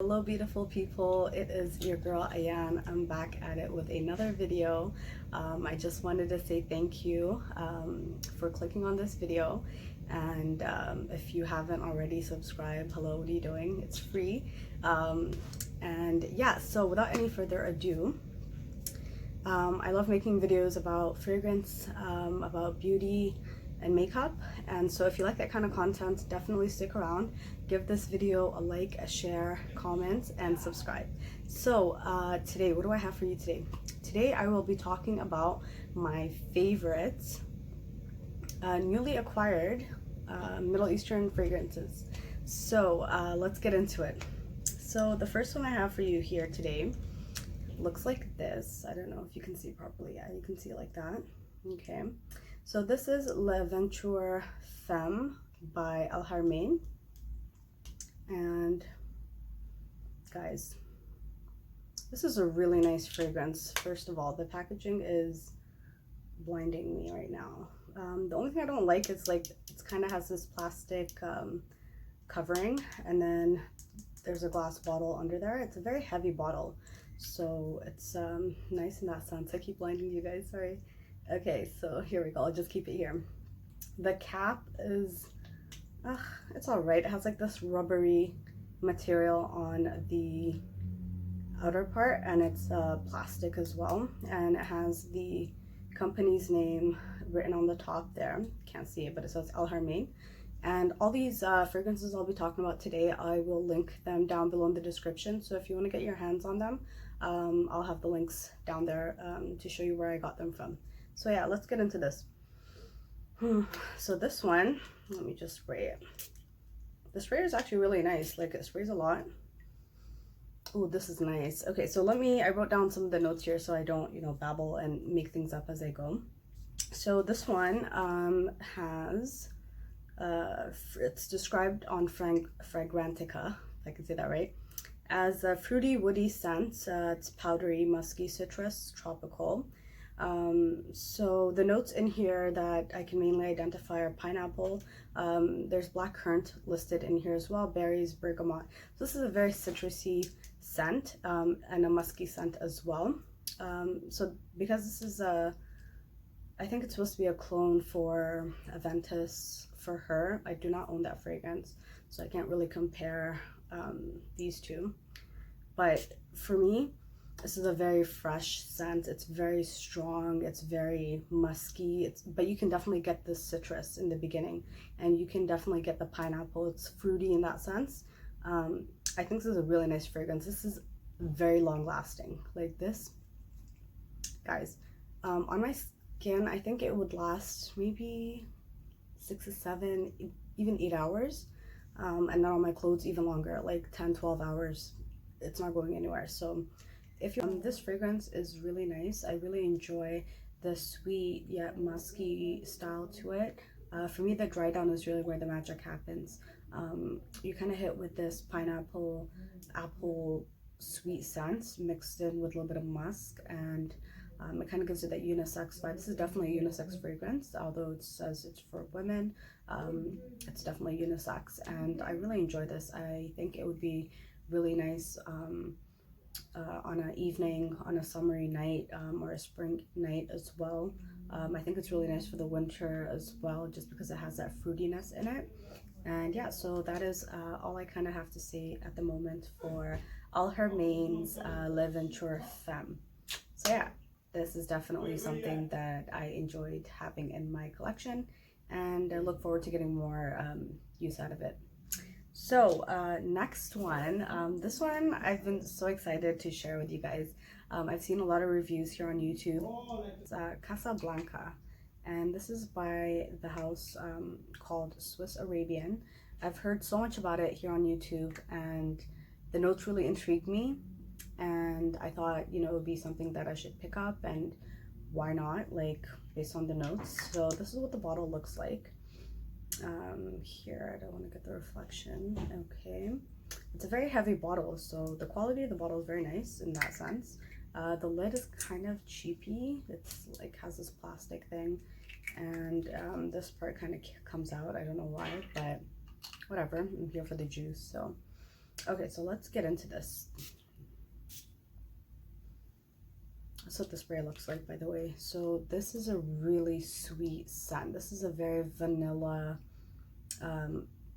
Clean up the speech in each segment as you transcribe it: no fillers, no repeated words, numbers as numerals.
Hello beautiful people, it is your girl Ayan. I'm back at it with another video. I just wanted to say thank you for clicking on this video, and if you haven't already subscribed, hello, what are you doing? It's free. And yeah, so without any further ado, I love making videos about fragrance, about beauty and makeup, and so if you like that kind of content, definitely stick around. Give this video a like, a share, comment, and subscribe. So today, what do I have for you today? Today I will be talking about my favorite newly acquired Middle Eastern fragrances. So let's get into it. So the first one I have for you here today looks like this. I don't know if you can see properly. Yeah, you can see it like that. Okay, so this is Venture Femme by Al Haramain. And guys, this is a really nice fragrance. First of all, the packaging is blinding me right now. The only thing I don't like is like it kind of has this plastic covering, and then there's a glass bottle under there. It's a very heavy bottle, so it's nice in that sense. I keep blinding you guys, sorry. Okay, so here we go. I'll just keep it here. The cap is it's all right. It has like this rubbery material on the outer part, and it's plastic as well, and it has the company's name written on the top there. Can't see it, but it says Al Haramain. And all these fragrances I'll be talking about today, I will link them down below in the description, so if you want to get your hands on them, I'll have the links down there to show you where I got them from. So yeah, let's get into this. So this one, let me just spray it. The sprayer is actually really nice, like it sprays a lot. Oh, this is nice. Okay, so I wrote down some of the notes here so I don't, babble and make things up as I go. So this one has, it's described on Fragrantica, if I can say that right, as a fruity, woody scent. It's powdery, musky, citrus, tropical. So the notes in here that I can mainly identify are pineapple. There's black currant listed in here as well, berries, bergamot. So this is a very citrusy scent, and a musky scent as well. So because this is I think it's supposed to be a clone for Aventus for her. I do not own that fragrance, so I can't really compare these two. But for me, this is a very fresh scent. It's very strong. It's very musky. But you can definitely get the citrus in the beginning, and you can definitely get the pineapple. It's fruity in that sense. I think this is a really nice fragrance. This is very long lasting. Like this, guys, on my skin, I think it would last maybe 6 to 7, even 8 hours. And then on my clothes, even longer, like 10, 12 hours. It's not going anywhere. So if you this fragrance is really nice. I really enjoy the sweet yet musky style to it. For me, the dry down is really where the magic happens. You kind of hit with this pineapple, apple sweet scent mixed in with a little bit of musk, and it kind of gives it that unisex vibe. This is definitely a unisex fragrance, although it says it's for women. It's definitely unisex, and I really enjoy this. I think it would be really nice on an evening, on a summery night, or a spring night as well. I think it's really nice for the winter as well, just because it has that fruitiness in it. And yeah, so that is all I kind of have to say at the moment for Al Haramain's Venture Femme. So yeah, this is definitely something that I enjoyed having in my collection, and I look forward to getting more use out of it. So next one, this one I've been so excited to share with you guys. I've seen a lot of reviews here on YouTube. It's Casablanca, and this is by the house called Swiss Arabian. I've heard so much about it here on YouTube, and the notes really intrigued me, and I thought, it would be something that I should pick up, and why not, like, based on the notes. So this is what the bottle looks like. Here, I don't want to get the reflection. Okay, it's a very heavy bottle, so the quality of the bottle is very nice in that sense. The lid is kind of cheapy. It's like has this plastic thing, and this part kind of comes out. I don't know why, but whatever. I'm here for the juice. So Okay, so let's get into this. That's what the spray looks like, by the way. So this is a really sweet scent. This is a very vanilla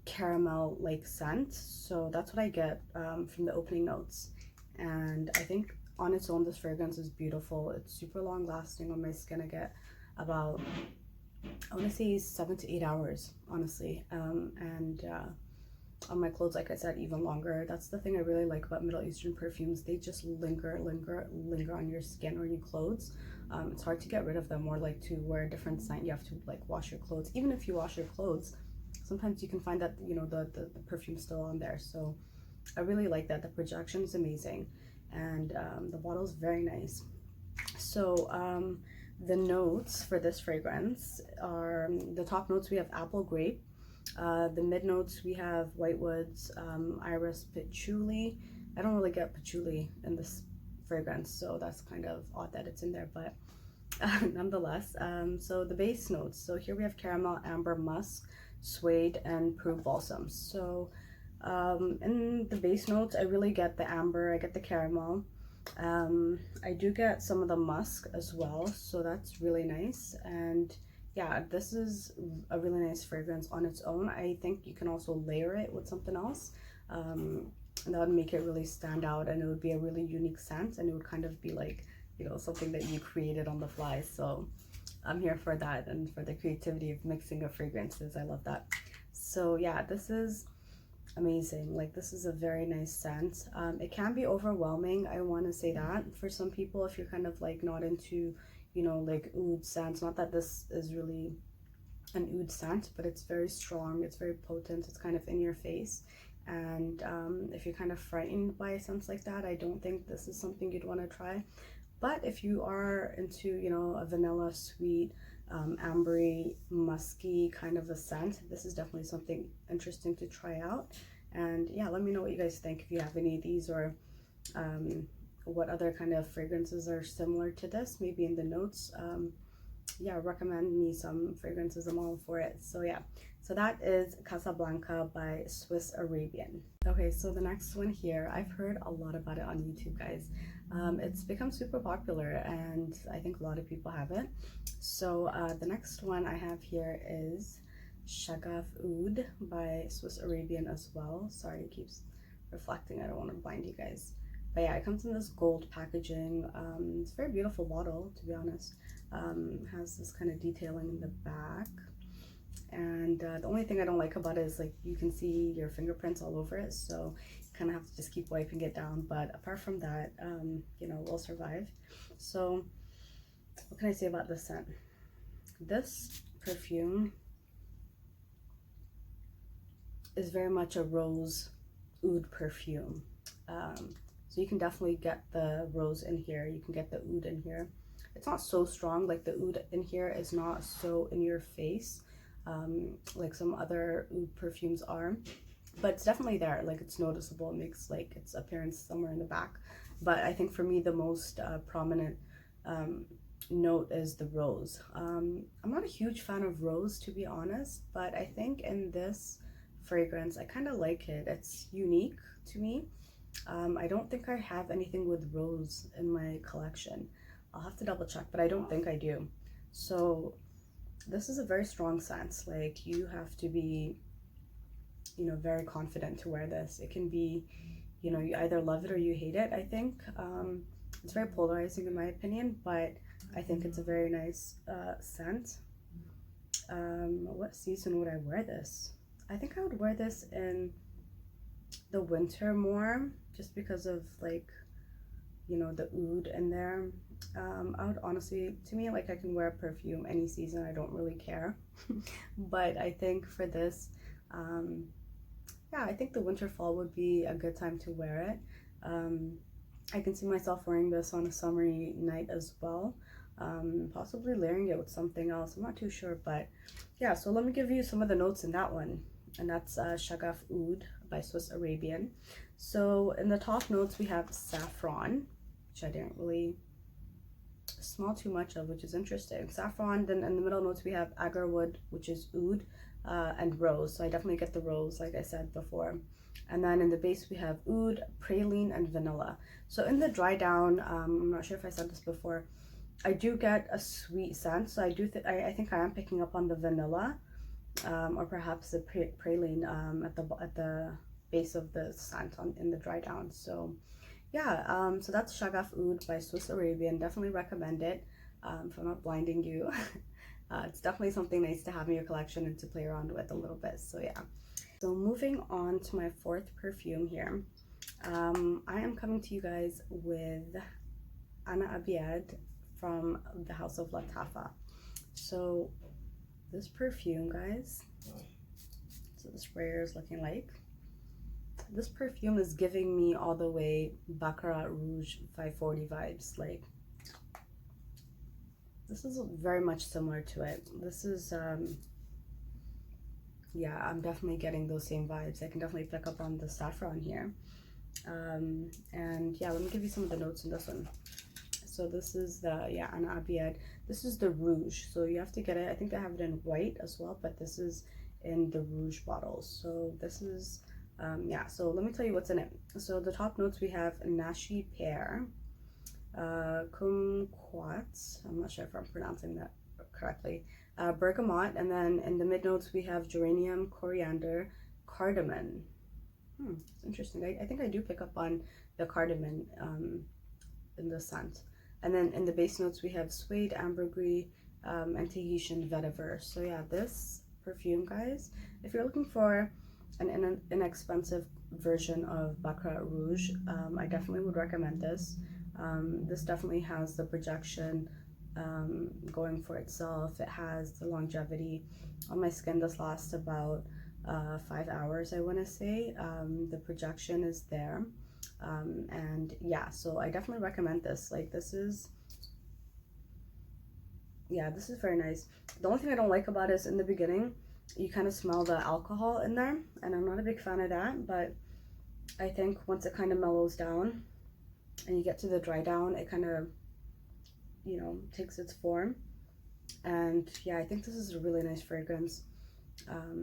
caramel like scent. So that's what I get from the opening notes. And I think on its own, this fragrance is beautiful. It's super long lasting on my skin. I get about, I want to say 7 to 8 hours, honestly. On my clothes, like I said, even longer. That's the thing I really like about Middle Eastern perfumes. They just linger on your skin or your clothes. It's hard to get rid of them, or like to wear a different scent. You have to like wash your clothes. Even if you wash your clothes, sometimes you can find that, you know, the perfume's still on there. So I really like that. The projection is amazing, and the bottle is very nice. So the notes for this fragrance are, the top notes we have apple grape. The mid notes we have whitewoods, iris, patchouli. I don't really get patchouli in this fragrance, so that's kind of odd that it's in there, but nonetheless. So the base notes, so here we have caramel, amber, musk, suede, and prune balsam. So in the base notes, I really get the amber, I get the caramel. I do get some of the musk as well, so that's really nice. And yeah, this is a really nice fragrance on its own. I think you can also layer it with something else. And that would make it really stand out, and it would be a really unique scent, and it would kind of be like, you know, something that you created on the fly. So I'm here for that, and for the creativity of mixing of fragrances. I love that. So yeah, this is amazing. Like, this is a very nice scent. It can be overwhelming, I want to say that, for some people, if you're kind of like not into, you know, like oud scents. Not that this is really an oud scent, but it's very strong, it's very potent, it's kind of in your face. And if you're kind of frightened by scents like that, I don't think this is something you'd want to try. But if you are into, you know, a vanilla, sweet, ambery, musky kind of a scent, this is definitely something interesting to try out. And yeah, let me know what you guys think, if you have any of these, or what other kind of fragrances are similar to this, maybe in the notes. Yeah, recommend me some fragrances, I'm all for it. So yeah, so that is Casablanca by Swiss Arabian. Okay, so the next one here, I've heard a lot about it on YouTube, guys. It's become super popular, and I think a lot of people have it. So the next one I have here is Shagaf Oud by Swiss Arabian as well. Sorry, it keeps reflecting, I don't want to blind you guys. But yeah, it comes in this gold packaging. It's a very beautiful bottle, to be honest. Has this kind of detailing in the back. And the only thing I don't like about it is, like, you can see your fingerprints all over it, so you kind of have to just keep wiping it down. But apart from that, you know, we'll survive. So what can I say about this scent? This perfume is very much a rose oud perfume. So you can definitely get the rose in here, you can get the oud in here. It's not so strong, like the oud in here is not so in your face, like some other oud perfumes are, but it's definitely there, like it's noticeable, it makes like its appearance somewhere in the back. But I think for me the most prominent note is the rose. I'm not a huge fan of rose, to be honest, but I think in this fragrance I kind of like it. It's unique to me. I don't think I have anything with rose in my collection. I'll have to double check, but I don't think I do. So this is a very strong scent. Like, you have to be, you know, very confident to wear this. It can be, you know, you either love it or you hate it, I think. It's very polarizing in my opinion, but I think it's a very nice scent. What season would I wear this? I think I would wear this in the winter more, just because of, like, you know, the oud in there. I would honestly, to me, like, I can wear a perfume any season, I don't really care. But I think for this, yeah, I think the winter fall would be a good time to wear it. I can see myself wearing this on a summery night as well, possibly layering it with something else, I'm not too sure. But yeah, so let me give you some of the notes in that one, and that's Shagaf Oud by Swiss Arabian. So in the top notes we have saffron, which I didn't really smell too much of, which is interesting. Saffron. Then in the middle notes we have agarwood, which is oud, and rose. So I definitely get the rose, like I said before. And then in the base we have oud, praline, and vanilla. So in the dry down, I'm not sure if I said this before, I do get a sweet scent. So I think I am picking up on the vanilla, or perhaps the praline at the base of the scent in the dry down. So yeah, so that's Shagaf Oud by Swiss Arabian. Definitely recommend it. If I'm not blinding you. It's definitely something nice to have in your collection and to play around with a little bit. So yeah. So moving on to my fourth perfume here. I am coming to you guys with Anabiet from the House of Lattafa. So this perfume, guys, so the sprayer is looking like. This perfume is giving me all the way Baccarat Rouge 540 vibes. Like, this is very much similar to it. This is, yeah, I'm definitely getting those same vibes. I can definitely pick up on the saffron here. And yeah, let me give you some of the notes in this one. So this is the, yeah, Anabiet. This is the Rouge. So you have to get it. I think they have it in white as well, but this is in the Rouge bottles. So this is, yeah, so let me tell you what's in it. So the top notes we have Nashi pear, kumquat, I'm not sure if I'm pronouncing that correctly, bergamot, and then in the mid notes we have geranium, coriander, cardamom. It's interesting. I think I do pick up on the cardamom in the scent. And then in the base notes we have suede, ambergris, and Tahitian vetiver. So yeah, this perfume, guys, if you're looking for an inexpensive version of Baccarat Rouge, I definitely would recommend this. This definitely has the projection going for itself. It has the longevity. On my skin, this lasts about 5 hours, I want to say. The projection is there. And yeah, so I definitely recommend this. Like, this is, yeah, this is very nice. The only thing I don't like about it is in the beginning, you kind of smell the alcohol in there, and I'm not a big fan of that, but I think once it kind of mellows down and you get to the dry down, it kind of, you know, takes its form. And yeah, I think this is a really nice fragrance.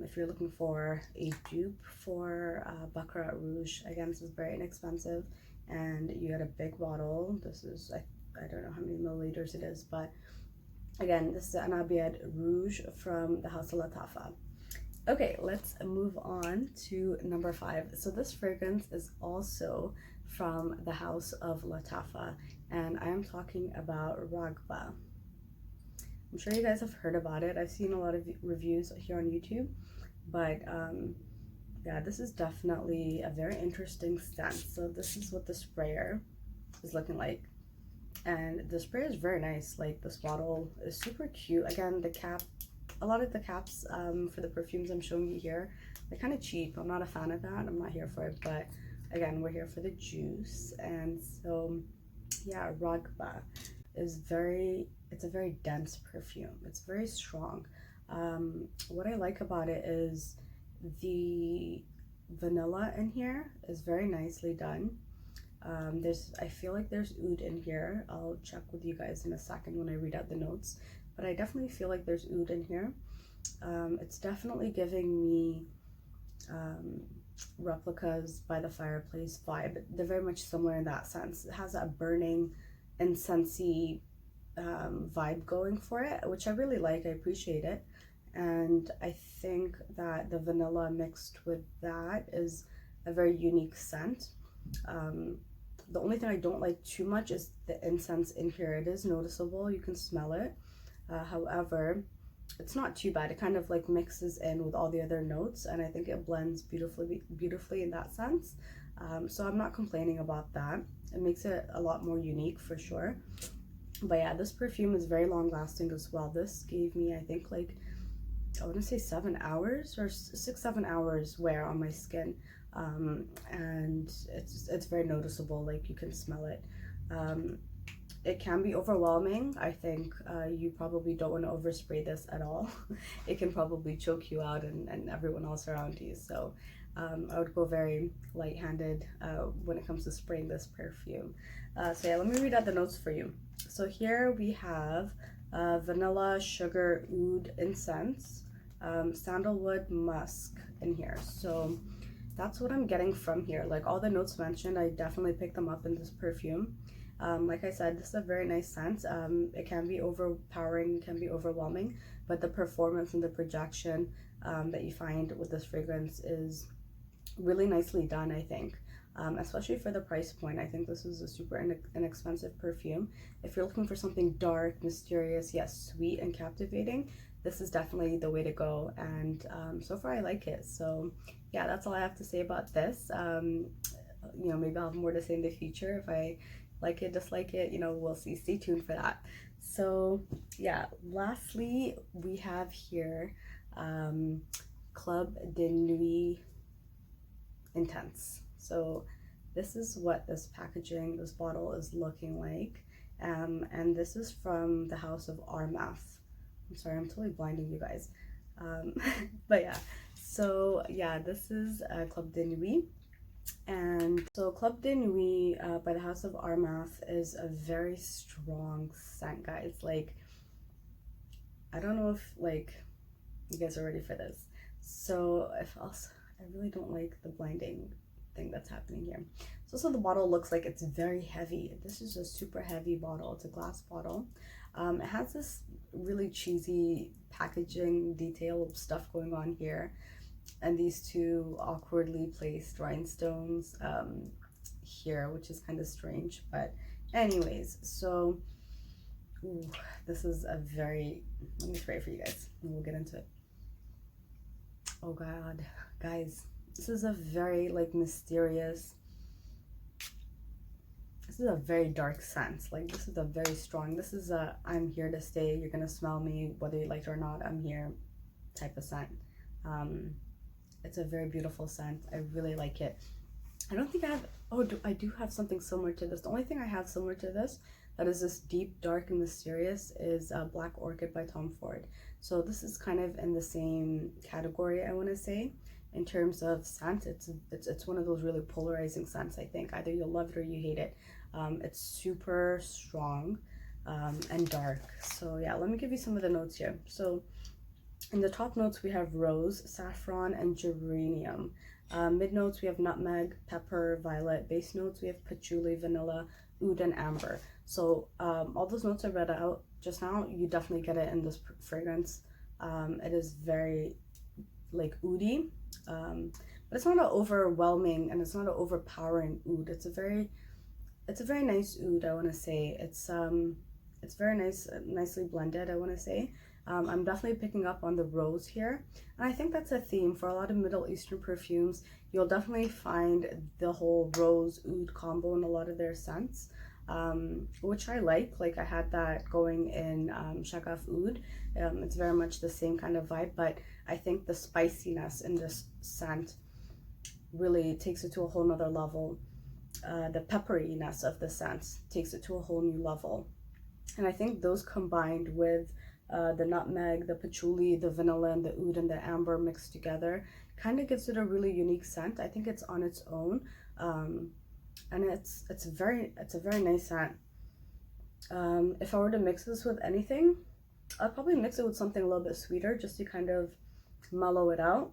If you're looking for a dupe for Baccarat Rouge, again, this is very inexpensive, and you get a big bottle. This is, I don't know how many milliliters it is, but again, this is Anabiet Rouge from the House of Lattafa. Okay, let's move on to number 5. So this fragrance is also from the House of Lattafa, and I am talking about Ragba. I'm sure you guys have heard about it. I've seen a lot of reviews here on YouTube, but yeah, this is definitely a very interesting scent. So this is what the sprayer is looking like, and the sprayer is very nice. Like, this bottle is super cute. Again, the cap, a lot of the caps for the perfumes I'm showing you here, they're kind of cheap. I'm not a fan of that. I'm not here for it, but again, we're here for the juice. And so yeah, Ragba is it's a very dense perfume. It's very strong. What I like about it is the vanilla in here is very nicely done. I feel like there's oud in here. I'll check with you guys in a second when I read out the notes, but I definitely feel like there's oud in here. It's definitely giving me Replicas by the Fireplace vibe. They're very much similar in that sense. It has that burning, incensey vibe going for it, which I really like. I appreciate it, and I think that the vanilla mixed with that is a very unique scent. The only thing I don't like too much is the incense in here. It is noticeable, you can smell it. However, it's not too bad. It kind of like mixes in with all the other notes, and I think it blends beautifully in that sense. So I'm not complaining about that. It makes it a lot more unique for sure. But yeah, this perfume is very long lasting as well. This gave me, I think, like, I want to say 7 hours or 6-7 hours wear on my skin. And it's very noticeable. Like, you can smell it. It can be overwhelming. I think you probably don't want to overspray this at all. It can probably choke you out and everyone else around you. So I would go very light-handed when it comes to spraying this perfume. So yeah, let me read out the notes for you. So here we have vanilla, sugar, oud, incense, sandalwood, musk in here. So that's what I'm getting from here. Like all the notes mentioned, I definitely picked them up in this perfume. Like I said, this is a very nice scent. It can be overpowering, can be overwhelming, but the performance and the projection that you find with this fragrance is really nicely done, I think. Especially for the price point. I think this is a super inexpensive perfume. If you're looking for something dark, mysterious, yes, sweet and captivating, this is definitely the way to go, and so far I like it. So yeah, that's all I have to say about this. You know, maybe I'll have more to say in the future. If I like it, dislike it, you know, we'll see. Stay tuned for that. So yeah, lastly we have here Club de Nuit Intense. So this is what this packaging, this bottle is looking like, and this is from the house of Armaf. I'm sorry, I'm totally blinding you guys. But yeah, so yeah, this is Club de Nuit. And so Club de Nuit by the house of Armaf is a very strong scent, guys. Like, I don't know if like you guys are ready for this. So if also, I really don't like the blinding thing that's happening here. So the bottle looks like it's very heavy. This is a super heavy bottle. It's a glass bottle. It has this really cheesy packaging detail stuff going on here, and these two awkwardly placed rhinestones here, which is kind of strange. But anyways, so ooh, this is a very, let me spray it for you guys and we'll get into it. Oh god, guys, this is a very like mysterious, this is a very dark scent. Like this is a very strong, this is a I'm here to stay, you're gonna smell me whether you like it or not, I'm here type of scent. It's a very beautiful scent. I really like it. I don't think I have, oh, I do have something similar to this. The only thing I have similar to this that is this deep, dark, and mysterious is Black Orchid by Tom Ford. So this is kind of in the same category, I want to say, in terms of scent. It's one of those really polarizing scents, I think. Either you'll love it or you hate it. It's super strong and dark. So yeah, let me give you some of the notes here. So in the top notes, we have rose, saffron, and geranium. Mid notes, we have nutmeg, pepper, violet. Base notes, we have patchouli, vanilla, oud, and amber. So all those notes I read out just now, you definitely get it in this fragrance. It is very like oudy, but it's not an overwhelming and it's not an overpowering oud. It's a very nice oud, I want to say. It's very nice, nicely blended, I want to say. I'm definitely picking up on the rose here, and I think that's a theme for a lot of Middle Eastern perfumes. You'll definitely find the whole rose oud combo in a lot of their scents, which I like. Like I had that going in Shagaf Oud. It's very much the same kind of vibe, but I think the spiciness in this scent really takes it to a whole nother level. The pepperiness of the scent takes it to a whole new level, and I think those combined with the nutmeg, the patchouli, the vanilla, and the oud and the amber mixed together kind of gives it a really unique scent. I think it's on its own, and it's a very nice scent. If I were to mix this with anything, I'd probably mix it with something a little bit sweeter just to kind of mellow it out.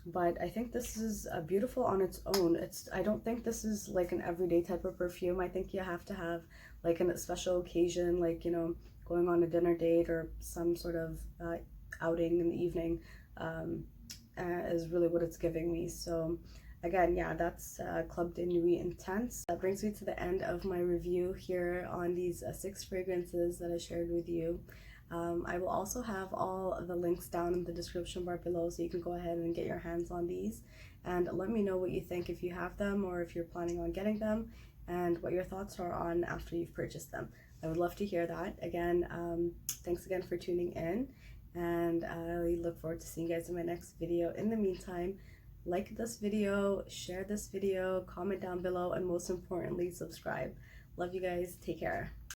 But I think this is beautiful on its own. I don't think this is like an everyday type of perfume. I think you have to have like a special occasion, like, you know, going on a dinner date or some sort of outing in the evening is really what it's giving me. So again, yeah, that's Club de Nuit Intense. That brings me to the end of my review here on these 6 fragrances that I shared with you. I will also have all of the links down in the description bar below, so you can go ahead and get your hands on these and let me know what you think if you have them or if you're planning on getting them, and what your thoughts are on after you've purchased them. I would love to hear that. Again, thanks again for tuning in, and I look forward to seeing you guys in my next video. In the meantime, like this video, share this video, comment down below, and most importantly, subscribe. Love you guys. Take care.